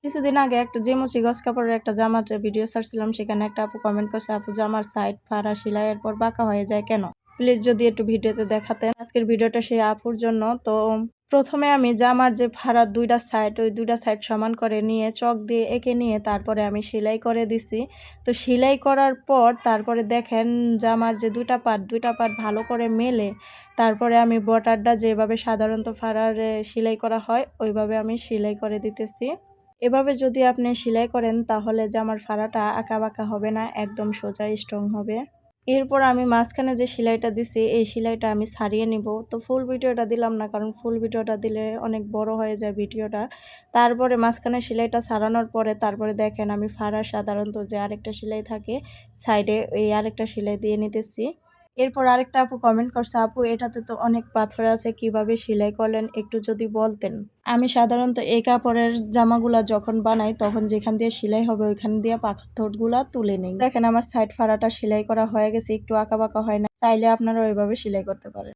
কিছুদিন আগে একটা জেমুচি গজ কাপড়ের একটা জামার ভিডিও ছাড়ছিলাম, সেখানে একটা আপু কমেন্ট করছে, আপু জামার সাইড ফাড়া সেলাইয়ের পর বাঁকা হয়ে যায় কেন? প্লিজ যদি একটু ভিডিওতে দেখাতেন। আজকের ভিডিওটা সেই আপুর জন্য। তো প্রথমে আমি জামার যে ফাড়া দুইটা সাইড, ওই দুইটা সাইড সমান করে নিয়ে চক দিয়ে এঁকে নিয়ে তারপরে আমি সেলাই করে দিছি। তো সেলাই করার পর তারপরে দেখেন জামার যে দুইটা পার্ট ভালো করে মেলে তারপরে আমি বর্ডারটা যেভাবে সাধারণত ফাড়ার সেলাই করা হয় ওইভাবে আমি সেলাই করে দিতেছি। এভাবে যদি আপনি সেলাই করেন তাহলে জামার ফাড়াটা আঁকাবাঁকা হবে না, একদম সোজা স্ট্রং হবে। এরপর আমি মাঝখানে যে সেলাইটা দিছি এই সেলাইটা আমি ছাড়িয়ে নিব। তো ফুল ভিডিওটা দিলাম না, কারণ ফুল ভিডিওটা দিলে অনেক বড় হয়ে যায় ভিডিওটা। তারপরে মাঝখানে সেলাইটা ছাড়ানোর পরে তারপরে দেখেন আমি ফাড়ার সাধারণত যে আরেকটা সেলাই থাকে সাইডে, এই আরেকটা সেলাই দিয়ে নিতেছি। এরপর আরেকটা আপু কমেন্ট করছে, আপু এটাতে তো অনেক পাথর আছে, কিভাবে সেলাই করলেন একটু যদি বলতেন। আমি সাধারণত এই কাপড়ের জামাগুলা যখন বানাই তখন যেখান দিয়ে সেলাই হবে ওইখান দিয়ে পাথরগুলা তুলে নেই। দেখেন আমার সাইড ফাড়াটা সেলাই করা হয়ে গেছে, একটু আঁকাবাঁকা হয় না। চাইলে আপনারা ওইভাবে সেলাই করতে পারেন।